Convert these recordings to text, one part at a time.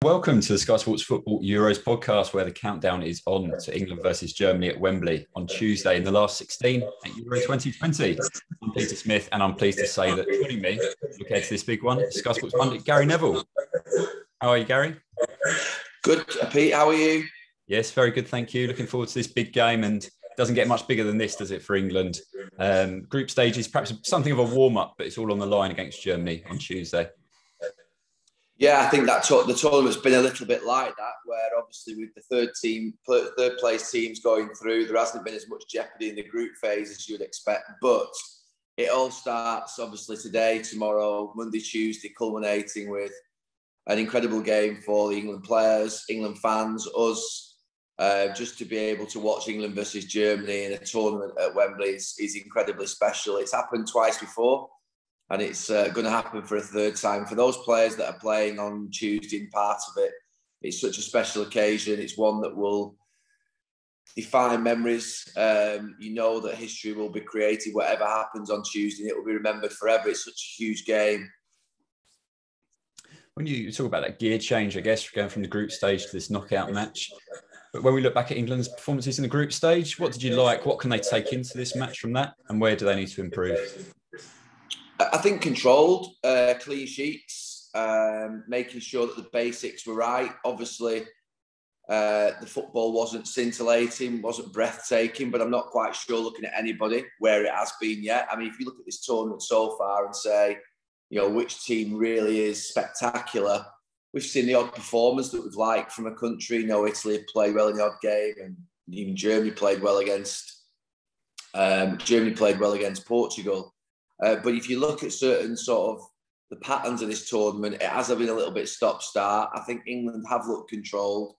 Welcome to the Sky Sports Football Euros podcast, where the countdown is on to England versus Germany at Wembley on Tuesday in the last 16 at Euro 2020. I'm Peter Smith, and I'm pleased to say that joining me, look ahead to this big one, Sky Sports pundit Gary Neville. How are you, Gary? Good, Pete. How are you? Yes, very good, thank you. Looking forward to this big game, and it doesn't get much bigger than this, does it, for England? Group stage is perhaps something of a warm-up, but it's all on the line against Germany on Tuesday. Yeah, I think that the tournament's been a little bit like that, where obviously with the third place teams going through, there hasn't been as much jeopardy in the group phase as you'd expect. But it all starts obviously today, tomorrow, Monday, Tuesday, culminating with an incredible game for the England players, England fans, us. Just to be able to watch England versus Germany in a tournament at Wembley is incredibly special. It's happened twice before. And it's going to happen for a third time. For those players that are playing on Tuesday and part of it, it's such a special occasion. It's one that will define memories. You know that history will be created. Whatever happens on Tuesday, it will be remembered forever. It's such a huge game. When you talk about that gear change, I guess, going from the group stage to this knockout match, but when we look back at England's performances in the group stage, what did you like? What can they take into this match from that? And where do they need to improve? I think controlled, clean sheets, making sure that the basics were right. Obviously, the football wasn't scintillating, wasn't breathtaking, but I'm not quite sure looking at anybody where it has been yet. I mean, if you look at this tournament so far and say, you know, which team really is spectacular, we've seen the odd performers that we've liked from a country. You know, Italy have played well in the odd game, and even Germany played well against Portugal. But if you look at certain sort of the patterns of this tournament, it has been a little bit stop-start. I think England have looked controlled.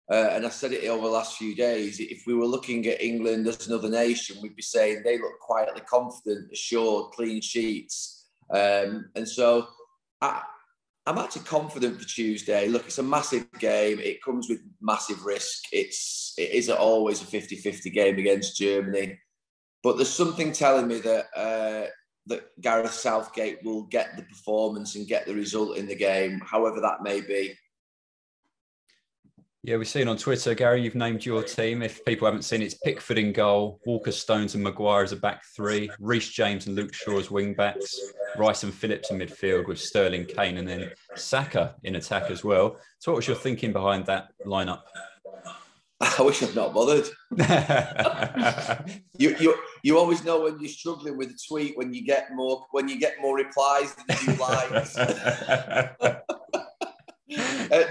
And I've said it over the last few days. If we were looking at England as another nation, we'd be saying they look quietly confident, assured, clean sheets. And so I'm actually confident for Tuesday. Look, it's a massive game. It comes with massive risk. It is always a 50-50 game against Germany. But there's something telling me that Gareth Southgate will get the performance and get the result in the game, however that may be. Yeah, we've seen on Twitter, Gary, you've named your team. If people haven't seen it, it's Pickford in goal, Walker, Stones and Maguire as a back three, Reece James and Luke Shaw as wing backs, Rice and Phillips in midfield with Sterling, Kane and then Saka in attack as well. So what was your thinking behind that lineup? I wish I'd not bothered. You always know when you're struggling with a tweet when you get more replies than you do likes.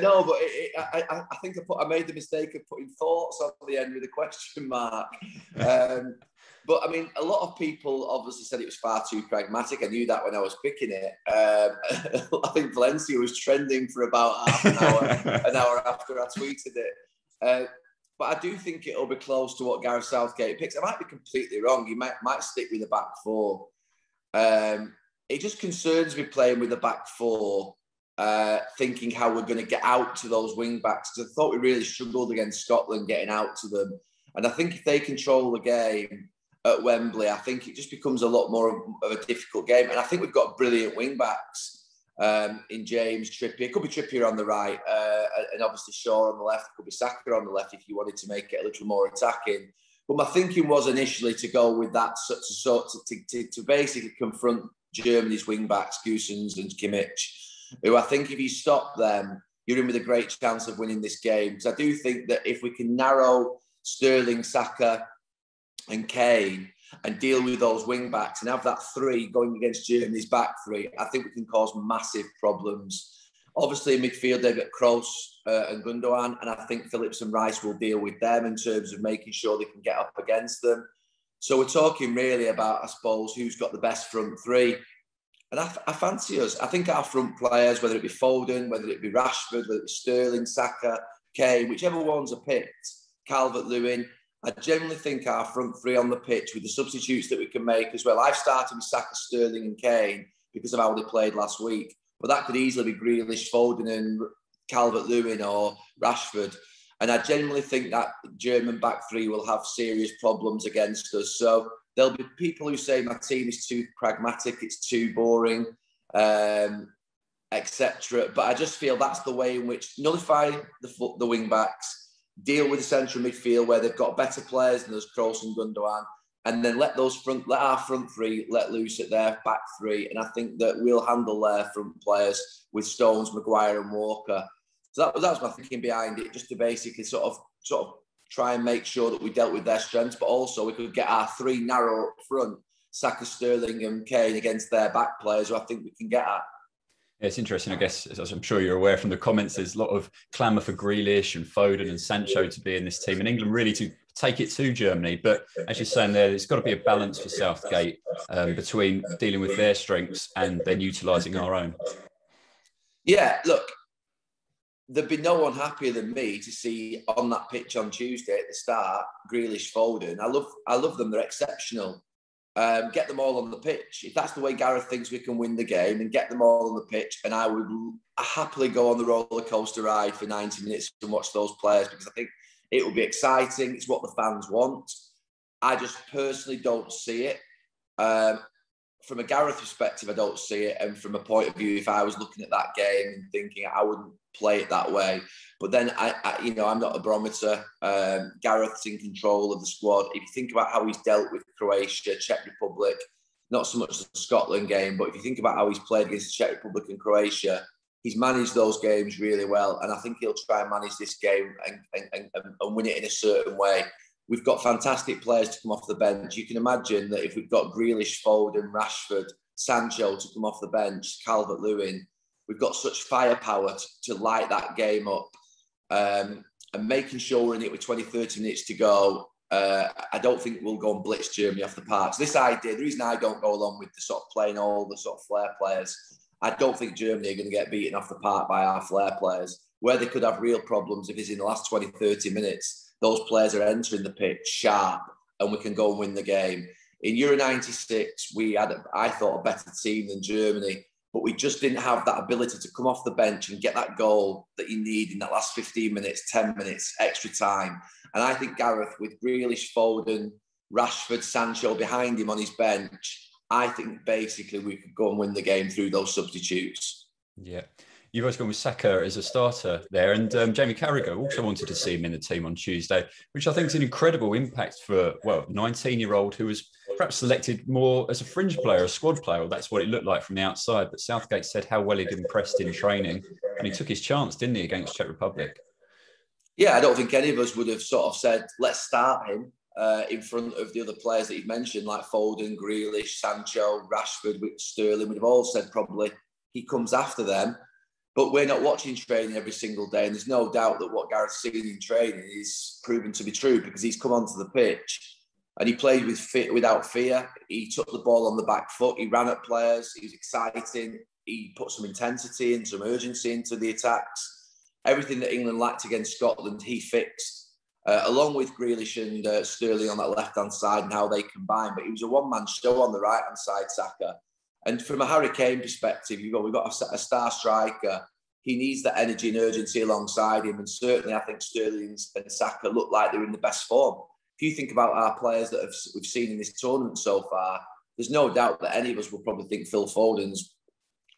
No, but I think I made the mistake of putting thoughts on the end with a question mark. But I mean, a lot of people obviously said it was far too pragmatic. I knew that when I was picking it. I think Valencia was trending for about half an hour after I tweeted it. But I do think it'll be close to what Gareth Southgate picks. I might be completely wrong. He might stick with the back four. It just concerns me playing with the back four, thinking how we're going to get out to those wing backs. Because I thought we really struggled against Scotland getting out to them. And I think if they control the game at Wembley, I think it just becomes a lot more of a difficult game. And I think we've got brilliant wing backs. In James, Trippier. Could be Trippier on the right, and obviously Shaw on the left. Could be Saka on the left if you wanted to make it a little more attacking. But my thinking was initially to go with that to basically confront Germany's wing backs, Goossens and Kimmich, who I think if you stop them, you're in with a great chance of winning this game. Because I do think that if we can narrow Sterling, Saka and Kane and deal with those wing backs and have that three going against Germany's back three, I think we can cause massive problems. Obviously, in midfield, they've got Kroos and Gundogan, and I think Phillips and Rice will deal with them in terms of making sure they can get up against them. So we're talking really about, I suppose, who's got the best front three. And I fancy us. I think our front players, whether it be Foden, whether it be Rashford, whether it be Sterling, Saka, Kane, whichever ones are picked, Calvert-Lewin, I generally think our front three on the pitch with the substitutes that we can make as well. I've started with Saka, Sterling and Kane because of how they played last week. But that could easily be Grealish, Foden and Calvert-Lewin or Rashford. And I genuinely think that German back three will have serious problems against us. So there'll be people who say my team is too pragmatic, it's too boring. etc. But I just feel that's the way in which nullify the wing backs, deal with the central midfield where they've got better players than those Kroos and Gundogan, and then let our front three let loose at their back three. And I think that we'll handle their front players with Stones, Maguire, and Walker. So that was my thinking behind it, just to basically sort of try and make sure that we dealt with their strengths, but also we could get our three narrow up front, Saka, Sterling, and Kane against their back players, who I think we can get at. Yeah, it's interesting, I guess, as I'm sure you're aware from the comments, there's a lot of clamour for Grealish and Foden and Sancho to be in this team, and England really to take it to Germany. But as you're saying there, there's got to be a balance for Southgate between dealing with their strengths and then utilising our own. Yeah, look, there'd be no one happier than me to see on that pitch on Tuesday at the start, Grealish, Foden. I love them, they're exceptional. Get them all on the pitch. If that's the way Gareth thinks we can win the game, and get them all on the pitch, and I would happily go on the roller coaster ride for 90 minutes and watch those players, because I think it will be exciting. It's what the fans want. I just personally don't see it. From a Gareth perspective, I don't see it. And from a point of view, if I was looking at that game and thinking, I wouldn't play it that way. But then, I'm not a barometer. Gareth's in control of the squad. If you think about how he's dealt with Croatia, Czech Republic, not so much the Scotland game, but if you think about how he's played against the Czech Republic and Croatia, he's managed those games really well. And I think he'll try and manage this game and win it in a certain way. We've got fantastic players to come off the bench. You can imagine that if we've got Grealish, Foden, Rashford, Sancho to come off the bench, Calvert-Lewin, we've got such firepower to light that game up. And making sure we're in it with 20, 30 minutes to go, I don't think we'll go and blitz Germany off the park. So this idea, the reason I don't go along with the sort of playing all the sort of flair players, I don't think Germany are going to get beaten off the park by our flair players. Where they could have real problems if it's in the last 20, 30 minutes, those players are entering the pitch sharp and we can go and win the game. In Euro 96, we had, I thought, a better team than Germany, but we just didn't have that ability to come off the bench and get that goal that you need in that last 15 minutes, 10 minutes, extra time. And I think Gareth, with Grealish, Foden, Rashford, Sancho behind him on his bench, I think basically we could go and win the game through those substitutes. Yeah. You've always gone with Saka as a starter there. And Jamie Carragher also wanted to see him in the team on Tuesday, which I think is an incredible impact for, 19-year-old who was perhaps selected more as a fringe player, a squad player. Well, that's what it looked like from the outside. But Southgate said how well he'd impressed in training. And he took his chance, didn't he, against Czech Republic? Yeah, I don't think any of us would have sort of said, let's start him in front of the other players that you've mentioned, like Foden, Grealish, Sancho, Rashford, Sterling. We'd have all said probably he comes after them. But we're not watching training every single day. And there's no doubt that what Gareth's seen in training is proven to be true, because he's come onto the pitch and he played without fear. He took the ball on the back foot. He ran at players. He was exciting. He put some intensity and some urgency into the attacks. Everything that England lacked against Scotland, he fixed, along with Grealish and Sterling on that left-hand side and how they combined. But he was a one-man show on the right-hand side, Saka. And from a Harry Kane perspective, we've got a star striker. He needs that energy and urgency alongside him. And certainly I think Sterling and Saka look like they're in the best form. If you think about our players that we've seen in this tournament so far, there's no doubt that any of us will probably think Phil Foden's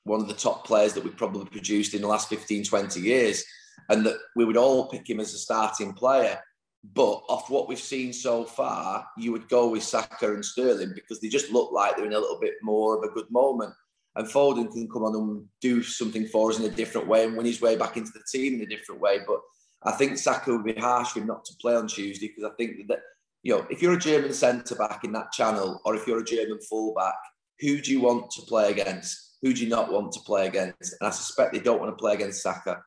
one of the top players that we've probably produced in the last 15, 20 years. And that we would all pick him as a starting player. But off what we've seen so far, you would go with Saka and Sterling because they just look like they're in a little bit more of a good moment. And Foden can come on and do something for us in a different way and win his way back into the team in a different way. But I think Saka would be harsh for him not to play on Tuesday, because I think that, if you're a German centre-back in that channel, or if you're a German full-back, who do you want to play against? Who do you not want to play against? And I suspect they don't want to play against Saka.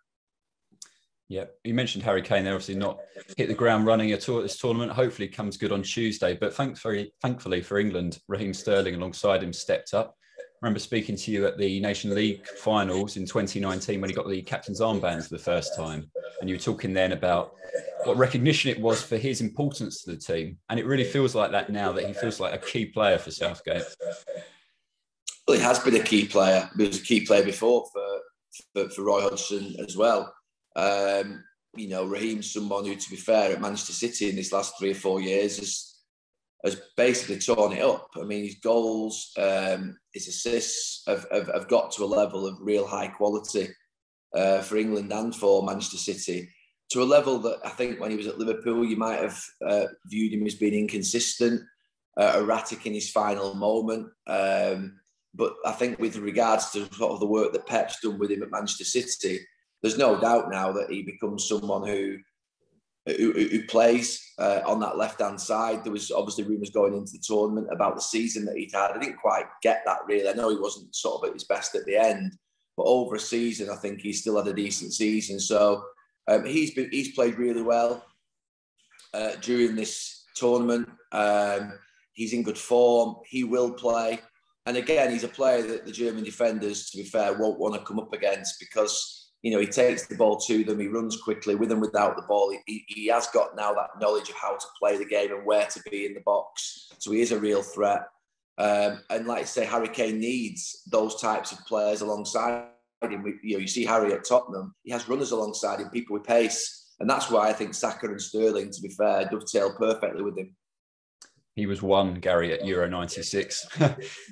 Yeah, you mentioned Harry Kane. They're obviously not hit the ground running at all at this tournament. Hopefully it comes good on Tuesday. But thankfully for England, Raheem Sterling alongside him stepped up. I remember speaking to you at the Nation League finals in 2019 when he got the captain's armband for the first time. And you were talking then about what recognition it was for his importance to the team. And it really feels like that now, that he feels like a key player for Southgate. Well, he has been a key player. He was a key player before for Roy Hodgson as well. Raheem's someone who, to be fair, at Manchester City in these last 3 or 4 years has basically torn it up. I mean, his goals, his assists have got to a level of real high quality for England and for Manchester City, to a level that I think when he was at Liverpool, you might have viewed him as being inconsistent, erratic in his final moment. But I think with regards to sort of the work that Pep's done with him at Manchester City, there's no doubt now that he becomes someone who plays on that left-hand side. There was obviously rumours going into the tournament about the season that he'd had. I didn't quite get that really. I know he wasn't sort of at his best at the end, but over a season, I think he still had a decent season. So he's played really well during this tournament. He's in good form. He will play. And again, he's a player that the German defenders, to be fair, won't want to come up against because, you know, he takes the ball to them, he runs quickly with and without the ball. He has got now that knowledge of how to play the game and where to be in the box. So he is a real threat. And like I say, Harry Kane needs those types of players alongside him. You know, you see Harry at Tottenham, he has runners alongside him, people with pace. And that's why I think Saka and Sterling, to be fair, dovetail perfectly with him. He was one, Gary, at Euro 96.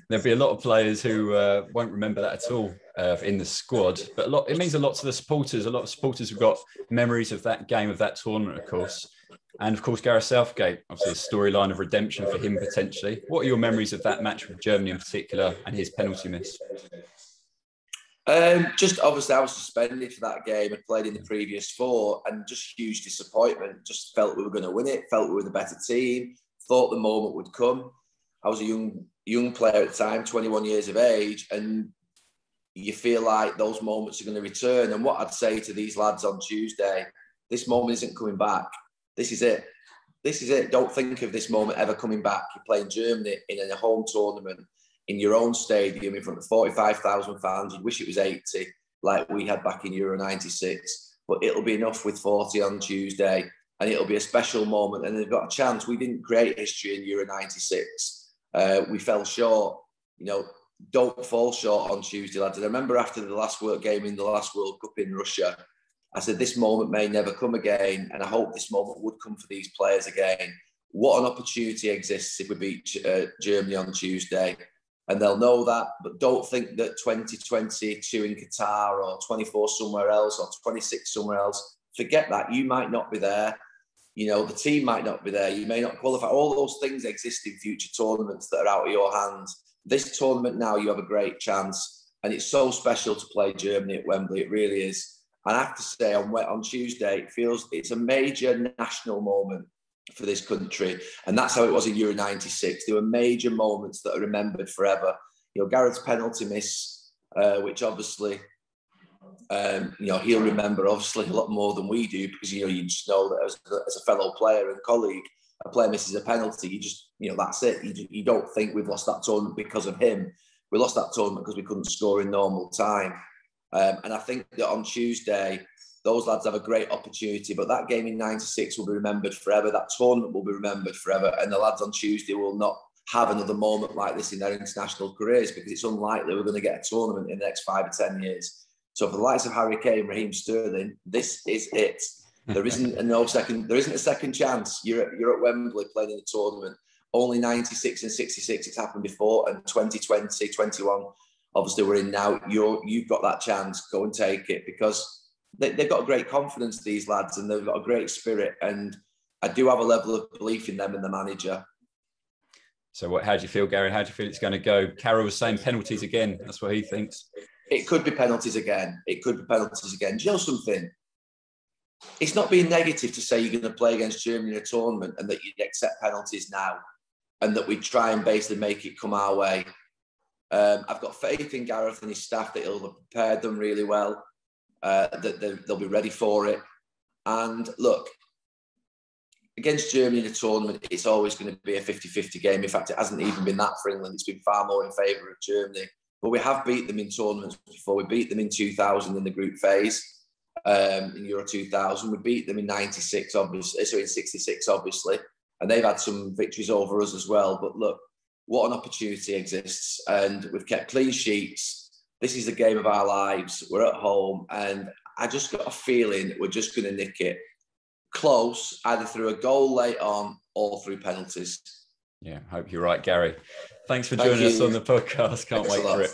There'll be a lot of players who won't remember that at all in the squad. But it means a lot to the supporters. A lot of supporters have got memories of that game, of that tournament, of course. And, of course, Gareth Southgate, obviously a storyline of redemption for him, potentially. What are your memories of that match with Germany in particular and his penalty miss? Just obviously I was suspended for that game. I played in the previous 4 and just huge disappointment. Just felt we were going to win it, felt we were the better team. Thought the moment would come. I was a young player at the time, 21 years of age, and you feel like those moments are going to return. And what I'd say to these lads on Tuesday, this moment isn't coming back. This is it. This is it. Don't think of this moment ever coming back. You're playing Germany in a home tournament in your own stadium in front of 45,000 fans. You'd wish it was 80 like we had back in Euro 96. But it'll be enough with 40 on Tuesday. And it'll be a special moment. And they've got a chance. We didn't create history in Euro 96. We fell short. You know, don't fall short on Tuesday, lads. And I remember after the last World game in the last World Cup in Russia, I said, this moment may never come again. And I hope this moment would come for these players again. What an opportunity exists if we beat Germany on Tuesday. And they'll know that. But don't think that 2022 in Qatar or 24 somewhere else or 26 somewhere else, forget that. You might not be there. You know, the team might not be there. You may not qualify. All those things exist in future tournaments that are out of your hands. This tournament now, you have a great chance. And it's so special to play Germany at Wembley. It really is. And I have to say, on Tuesday, it feels it's a major national moment for this country. And that's how it was in Euro 96. There were major moments that are remembered forever. You know, Gareth's penalty miss, which obviously... you know, he'll remember obviously a lot more than we do because, you know, you just know that as a fellow player and colleague, a player misses a penalty, you just, you know, that's it. You don't think we've lost that tournament because of him. We lost that tournament because we couldn't score in normal time. And I think that on Tuesday, those lads have a great opportunity, but that game in 96 will be remembered forever. That tournament will be remembered forever. And the lads on Tuesday will not have another moment like this in their international careers because it's unlikely we're going to get a tournament in the next 5 or 10 years. So for the likes of Harry Kane, Raheem Sterling, this is it. There isn't a second chance. You're at Wembley playing in the tournament. Only 96 and 66 it's happened before, and 2020, 21, obviously we're in now. You've got that chance. Go and take it because they've got a great confidence, these lads, and they've got a great spirit. And I do have a level of belief in them and the manager. So how do you feel, Gary? How do you feel it's going to go? Carroll was saying penalties again. That's what he thinks. It could be penalties again. It could be penalties again. Do you know something? It's not being negative to say you're going to play against Germany in a tournament and that you'd accept penalties now and that we try and basically make it come our way. I've got faith in Gareth and his staff that he'll have prepared them really well, that they'll be ready for it. And look, against Germany in a tournament, it's always going to be a 50-50 game. In fact, it hasn't even been that for England. It's been far more in favour of Germany. But we have beat them in tournaments before. We beat them in 2000 in the group phase, in Euro 2000. We beat them in 96, obviously. So in 66, obviously. And they've had some victories over us as well. But look, what an opportunity exists. And we've kept clean sheets. This is the game of our lives. We're at home. And I just got a feeling we're just going to nick it. Close, either through a goal late on or through penalties. Yeah, hope you're right, Gary. Thanks for Thank joining us you. on the podcast. Can't Thanks a wait lot. for it.